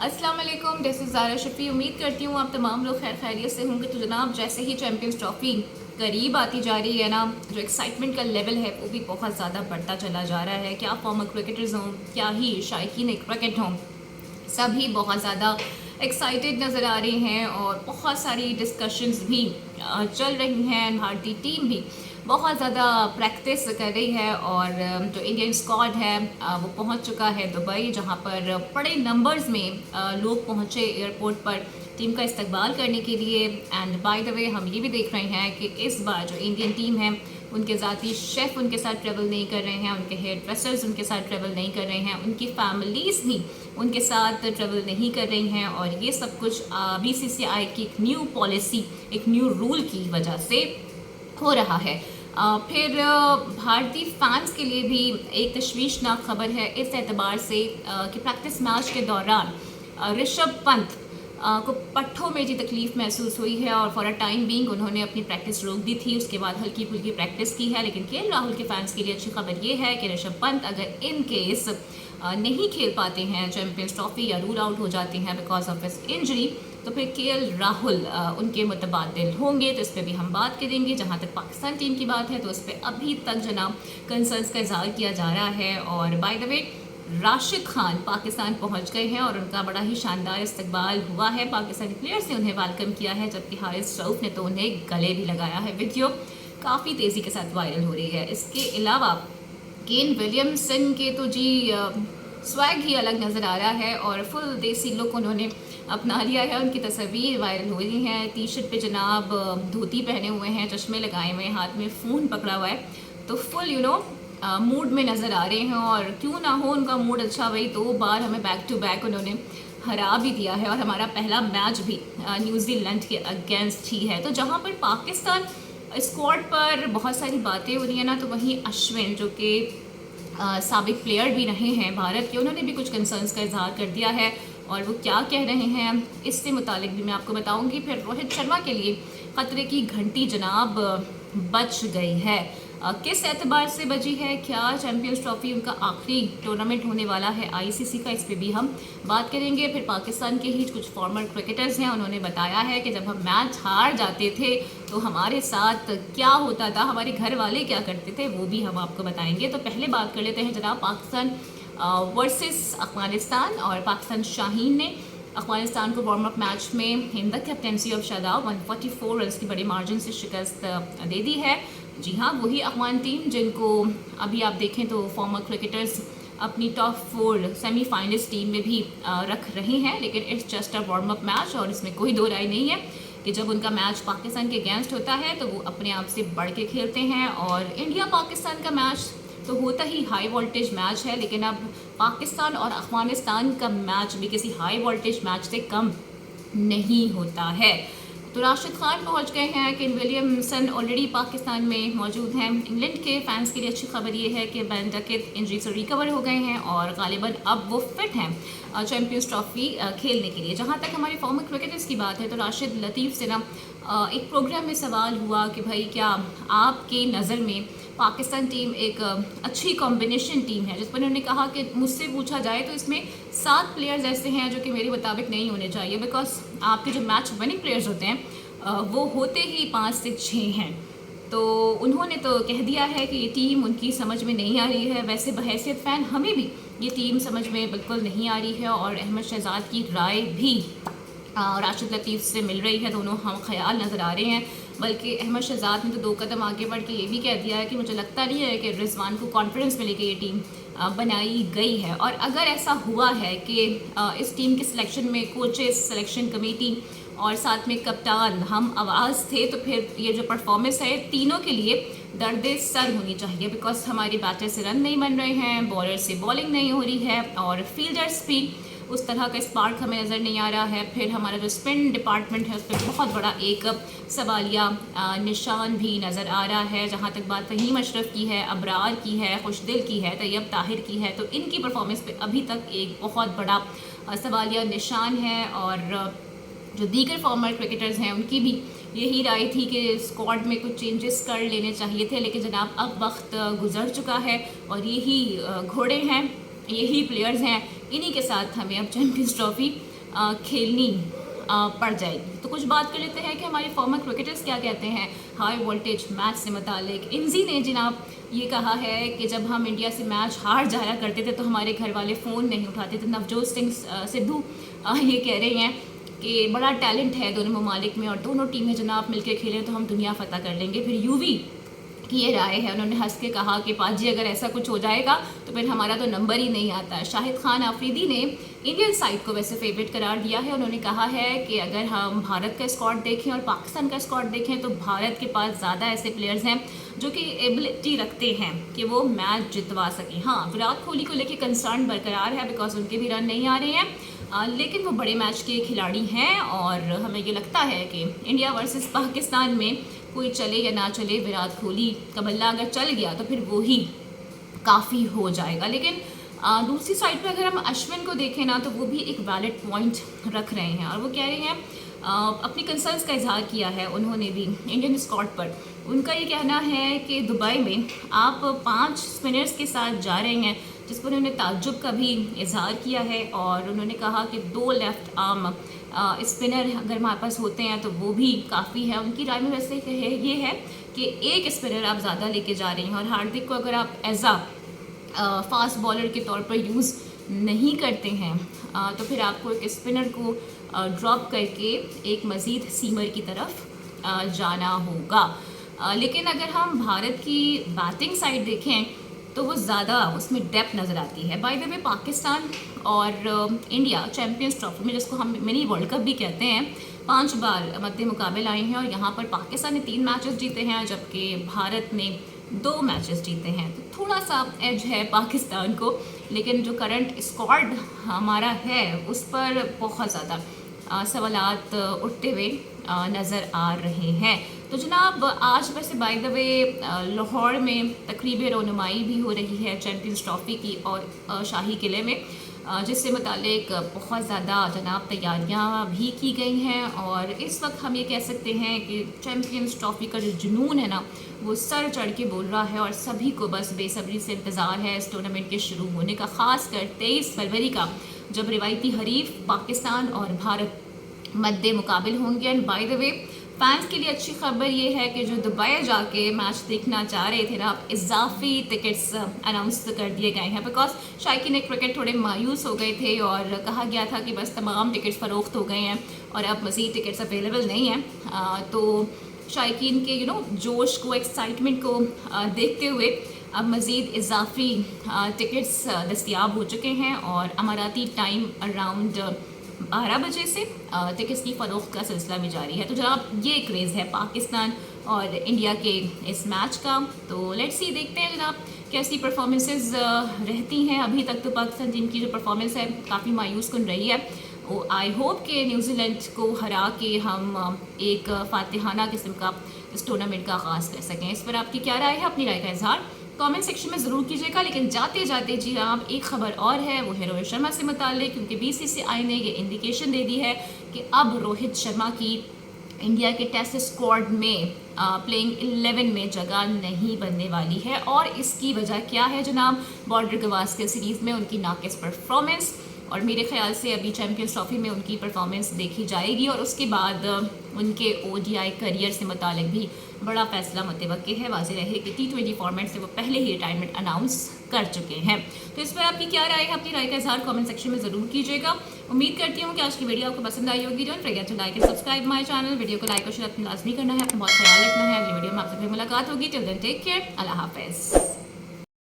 अस्सलाम वालेकुम, this is Zaara Shafi. उम्मीद करती हूँ आप तमाम लोग खैर खैरियत से होंगे। तो जनाब, जैसे ही चैम्पियंस ट्रॉफ़ी करीब आती जा रही है ना, जो एक्साइटमेंट का लेवल है वो भी बहुत ज़्यादा बढ़ता चला जा रहा है। क्या फॉर्मर क्रिकेटर्स हों, क्या ही शायकीन क्रिकेट हों, सभी बहुत ज़्यादा एक्साइटेड नज़र आ रहे हैं और बहुत सारी डिस्कशंस भी चल रही हैं। भारतीय टीम भी बहुत ज़्यादा प्रैक्टिस कर रही है और जो इंडियन स्क्वाड है वो पहुंच चुका है दुबई, जहां पर बड़े नंबर्स में लोग पहुंचे एयरपोर्ट पर टीम का इस्तकबाल करने के लिए। एंड बाय द वे हम ये भी देख रहे हैं कि इस बार जो इंडियन टीम है उनके ज़ाती शेफ़ उनके साथ ट्रेवल नहीं कर रहे हैं, उनके हेयर ड्रेसर्स उनके साथ ट्रेवल नहीं कर रहे हैं, उनकी फैमिलीज़ भी उनके साथ ट्रेवल नहीं कर रही हैं। और ये सब कुछ बीसीसीआई की एक न्यू पॉलिसी, एक न्यू रूल की वजह से हो रहा है। फिर भारतीय फैंस के लिए भी एक तशवीशनाक खबर है इस एतबार से कि प्रैक्टिस मैच के दौरान ऋषभ पंत को पट्ठों में जी तकलीफ महसूस हुई है और फॉर अ टाइम बीइंग उन्होंने अपनी प्रैक्टिस रोक दी थी। उसके बाद हल्की फुल्की प्रैक्टिस की है। लेकिन केएल राहुल के फैंस के लिए अच्छी खबर ये है कि ऋषभ पंत अगर इन केस नहीं खेल पाते हैं चैंपियंस ट्रॉफी या रूल आउट हो जाते हैं बिकॉज ऑफ हिज इंजरी, तो फिर केएल राहुल उनके मुतबादिल होंगे। तो इस पर भी हम बात करेंगे। जहाँ तक पाकिस्तान टीम की बात है तो उस पर अभी तक जनाब कंसर्न्स का इजहार किया जा रहा है। और by the way Rashid Khan Pakistan पहुंच गए हैं और उनका बड़ा ही शानदार इस्तकबाल हुआ है। पाकिस्तानी प्लेयर्स ने उन्हें वेलकम किया है, जबकि हारिस रऊफ ने तो उन्हें गले भी लगाया है। वीडियो काफ़ी तेज़ी के साथ वायरल हो रही है। इसके अलावा केन विलियमसन के तो जी स्वैग ही अलग नज़र आ रहा है और फुल देसी लुक उन्होंने अपना लिया है। उनकी तस्वीर वायरल हो रही हैं। टी शर्ट पे जनाब धोती पहने हुए हैं, चश्मे लगाए हुए हैं, हाथ में फ़ोन पकड़ा हुआ है, तो फुल मूड में नज़र आ रहे हैं। और क्यों ना हो उनका मूड अच्छा, वही 2 बार हमें बैक टू बैक उन्होंने हरा भी दिया है और हमारा पहला मैच भी न्यूजीलैंड के अगेंस्ट ही है। तो जहाँ पर पाकिस्तान स्क्वाड पर बहुत सारी बातें हो रही हैं ना, तो वहीं अश्विन जो कि साबिक प्लेयर भी रहे हैं भारत के, उन्होंने भी कुछ कंसर्न्स का इजहार कर दिया है और वो क्या कह रहे हैं इससे मुतालिक भी मैं आपको बताऊंगी। फिर रोहित शर्मा के लिए खतरे की घंटी जनाब बच गई है। किस एतबार से बजी है, क्या चैंपियंस ट्रॉफी उनका आखिरी टूर्नामेंट होने वाला है आईसीसी का, इस पर भी हम बात करेंगे। फिर पाकिस्तान के ही कुछ फॉर्मर क्रिकेटर्स हैं, उन्होंने बताया है कि जब हम मैच हार जाते थे तो हमारे साथ क्या होता था, हमारे घर वाले क्या करते थे, वो भी हम आपको बताएंगे। तो पहले बात कर लेते हैं जनाब पाकिस्तान वर्सेस अफगानिस्तान। और पाकिस्तान शाहीन ने अफगानिस्तान को वार्म अप मैच में in the captaincy of Shadab 144 run की बड़े मार्जिन से शिकस्त दे दी है। जी हाँ, वही अफगान टीम जिनको अभी आप देखें तो फॉर्मर क्रिकेटर्स अपनी टॉप 4 सेमीफाइनलिस्ट टीम में भी रख रहे हैं। लेकिन it's just a warm up match और इसमें कोई दो राय नहीं है कि जब उनका मैच पाकिस्तान के अगेंस्ट होता है तो वो अपने आप से बढ़ के खेलते हैं। और इंडिया पाकिस्तान का मैच तो होता ही हाई वोल्टेज मैच है, लेकिन अब पाकिस्तान और अफगानिस्तान का मैच भी किसी हाई वोल्टेज मैच से कम नहीं होता है। तो राशिद खान पहुंच गए हैं, केन विलियमसन ऑलरेडी पाकिस्तान में मौजूद हैं। इंग्लैंड के फैंस के लिए अच्छी खबर ये है कि बेन डकेट इंजरी से रिकवर हो गए हैं और गालिबन अब वो फिट हैं चैंपियंस ट्रॉफी खेलने के लिए। जहां तक हमारे फॉर्मर क्रिकेटर्स की बात है तो राशिद लतीफ़ से ना एक प्रोग्राम में सवाल हुआ कि भाई क्या आपके नज़र में पाकिस्तान टीम एक अच्छी कॉम्बिनेशन टीम है, जिस पर उन्होंने कहा कि मुझसे पूछा जाए तो इसमें 7 प्लेयर्स ऐसे हैं जो कि मेरे मुताबिक नहीं होने चाहिए, बिकॉज आपके जो मैच विनिंग प्लेयर्स होते हैं वो होते ही 5 से 6 हैं। तो उन्होंने तो कह दिया है कि ये टीम उनकी समझ में नहीं आ रही है। वैसे बहैसियत फ़ैन हमें भी ये टीम समझ में बिल्कुल नहीं आ रही है और अहमद शहजाद की राय भी राशिद लतीफ़ से मिल रही है, दोनों हम ख्याल नज़र आ रहे हैं। बल्कि अहमद शहजाद ने तो 2 कदम आगे बढ़ के ये भी कह दिया है कि मुझे लगता नहीं है कि रिजवान को कॉन्फिडेंस में लेके ये टीम बनाई गई है। और अगर ऐसा हुआ है कि इस टीम के सिलेक्शन में कोचेस, सिलेक्शन कमेटी और साथ में कप्तान हम आवाज़ थे, तो फिर ये जो परफॉर्मेंस है तीनों के लिए दर्द सर होनी चाहिए। बिकॉज हमारे बैटर से रन नहीं बन रहे हैं, बॉलर से बॉलिंग नहीं हो रही है और फील्डर्स भी उस तरह का स्पार्क हमें नज़र नहीं आ रहा है। फिर हमारा जो स्पिन डिपार्टमेंट है उस पर बहुत बड़ा एक सवालिया निशान भी नज़र आ रहा है। जहाँ तक बात फहीम अशरफ की है, अबरार की है, खुशदिल की है, तैयब ताहिर की है, तो इनकी परफॉर्मेंस पे अभी तक एक बहुत बड़ा सवालिया निशान है। और जो दीगर फॉर्मर क्रिकेटर्स हैं उनकी भी यही राय थी कि स्क्वाड में कुछ चेंजेस कर लेने चाहिए थे। लेकिन जनाब अब वक्त गुजर चुका है और यही घोड़े हैं, यही प्लेयर्स हैं, इन्हीं के साथ हमें अब चैंपियंस ट्रॉफी खेलनी पड़ जाएगी। तो कुछ बात कर लेते हैं कि हमारे फॉर्मर क्रिकेटर्स क्या कहते हैं हाई वोल्टेज मैच से मुतालिक। इंजी ने जनाब ये कहा है कि जब हम इंडिया से मैच हार जाया करते थे तो हमारे घर वाले फ़ोन नहीं उठाते थे। नवजोत सिंह सिद्धू ये कह रहे हैं कि बड़ा टैलेंट है दोनों ममालिक में और दोनों टीमें जनाब मिलकर खेलें तो हम दुनिया फतह कर लेंगे। फिर यूवी की ये राय है, उन्होंने हंस के कहा कि पाजी अगर ऐसा कुछ हो जाएगा तो फिर हमारा तो नंबर ही नहीं आता है। शाहिद खान आफरीदी ने इंडियन साइड को वैसे फेवरेट करार दिया है। उन्होंने कहा है कि अगर हम भारत का स्क्वाड देखें और पाकिस्तान का स्क्वाड देखें तो भारत के पास ज़्यादा ऐसे प्लेयर्स हैं जो कि एबिलिटी रखते हैं कि वो मैच जितवा सकें। हाँ, विराट कोहली को लेकर कंसर्न बरकरार है बिकॉज उनके भी रन नहीं आ रहे हैं, लेकिन वो बड़े मैच के खिलाड़ी हैं और हमें ये लगता है कि इंडिया वर्सेस पाकिस्तान में कोई चले या ना चले, विराट कोहली का बल्ला अगर चल गया तो फिर वो ही काफ़ी हो जाएगा। लेकिन दूसरी साइड पे अगर हम अश्विन को देखें ना तो वो भी एक वैलिड पॉइंट रख रहे हैं और वो कह रहे हैं अपनी कंसर्न्स का इजहार किया है उन्होंने भी इंडियन स्क्वाड पर। उनका ये कहना है कि दुबई में आप 5 स्पिनर्स के साथ जा रहे हैं, जिस पर उन्होंने ताज्जुब का भी इजहार किया है और उन्होंने कहा कि 2 लेफ्ट आर्म स्पिनर अगर हमारे पास होते हैं तो वो भी काफ़ी है। उनकी राय में वैसे ये है कि एक स्पिनर आप ज़्यादा लेके जा रहे हैं और हार्दिक को अगर आप एज फास्ट बॉलर के तौर पर यूज़ नहीं करते हैं तो फिर आपको एक स्पिनर को ड्रॉप करके एक मज़ीद सीमर की तरफ जाना होगा। लेकिन अगर हम भारत की बैटिंग साइड देखें तो वो ज़्यादा उसमें डेप्थ नज़र आती है। बाय द वे पाकिस्तान और इंडिया चैम्पियंस ट्रॉफी में, जिसको हम मिनी वर्ल्ड कप भी कहते हैं, 5 बार मद्दे मुकाबले आए हैं और यहाँ पर पाकिस्तान ने 3 मैचेस जीते हैं जबकि भारत ने 2 मैचेस जीते हैं। तो थोड़ा सा एज है पाकिस्तान को, लेकिन जो करंट स्क्वाड हमारा है उस पर बहुत ज़्यादा सवालात उठते हुए नज़र आ रहे हैं। तो जनाब आज वैसे बाय द वे लाहौर में तकरीब रौनुमाई भी हो रही है चैम्पियंस ट्रॉफ़ी की और शाही किले में, जिससे मुतालिक बहुत ज़्यादा जनाब तैयारियां भी की गई हैं और इस वक्त हम ये कह सकते हैं कि चैम्पियंस ट्रॉफ़ी का जो जुनून है ना वो सर चढ़ के बोल रहा है और सभी को बस बेसब्री से इंतज़ार है इस टूर्नामेंट के शुरू होने का, ख़ासकर 23 फरवरी का जब रिवायती हरीफ पाकिस्तान और भारत मद्दे मुकाबिल होंगे। And by the way fans के लिए अच्छी खबर ये है कि जो दुबई जाके मैच देखना चाह रहे थे ना, इजाफी टिकट्स अनाउंस कर दिए गए हैं बिकॉज शायकीन क्रिकेट थोड़े मायूस हो गए थे और कहा गया था कि बस तमाम टिकट्स फ़रोख्त हो गए हैं और अब मज़ीद टिकट्स अवेलेबल नहीं हैं। तो शायकीन के जोश को, एक्साइटमेंट को देखते हुए अब मज़ीद इजाफी टिकट्स दस्तियाब हो चुके हैं और अमाराती टाइम अराउंड 12 बजे से टिकट्स की फ़रोख्त का सिलसिला भी जारी है। तो जनाब ये क्रेज़ है पाकिस्तान और इंडिया के इस मैच का। तो लेट्स सी, देखते हैं जनाब कैसी परफॉर्मेंसेस रहती हैं। अभी तक तो पाकिस्तान टीम की जो परफॉर्मेंस है काफ़ी मायूस कुन रही है। आई होप कि न्यूजीलैंड को हरा के हम एक फातिहाना किस्म का इस टूर्नामेंट का आगाज़ कर सकें। इस पर आपकी क्या राय है? अपनी राय का इजहार कमेंट सेक्शन में ज़रूर कीजिएगा। लेकिन जाते जाते जी आप एक खबर और है, वो है रोहित शर्मा से मुताल्लिक, क्योंकि बीसीसीआई ने ये इंडिकेशन दे दी है कि अब रोहित शर्मा की इंडिया के टेस्ट स्क्वाड में प्लेइंग 11 में जगह नहीं बनने वाली है। और इसकी वजह क्या है जनाब? बॉर्डर गवास्कर सीरीज़ में उनकी नाकिस परफॉर्मेंस और मेरे ख्याल से अभी चैम्पियंस ट्रॉफी में उनकी परफॉर्मेंस देखी जाएगी और उसके बाद उनके ओडीआई करियर से मुतालिक भी बड़ा फैसला मुतवक्की है। वाज़ेह रहे कि T20 फॉर्मेट से वो पहले ही रिटायरमेंट अनाउंस कर चुके हैं। तो इस पर आपकी क्या राय है? अपनी राय का इजहार कमेंट सेक्शन में ज़रूर कीजिएगा। उम्मीद करती हूँ कि आज की वीडियो आपको पसंद आई होगी। Don't forget to like and subscribe my channel. Video को लाइक और शेयर लाजमी करना है। अपना बहुत ख्याल रखना है। अगली वीडियो में आपसे फिर मुलाकात होगी। Till then take care. अल्लाह हाफ़िज़।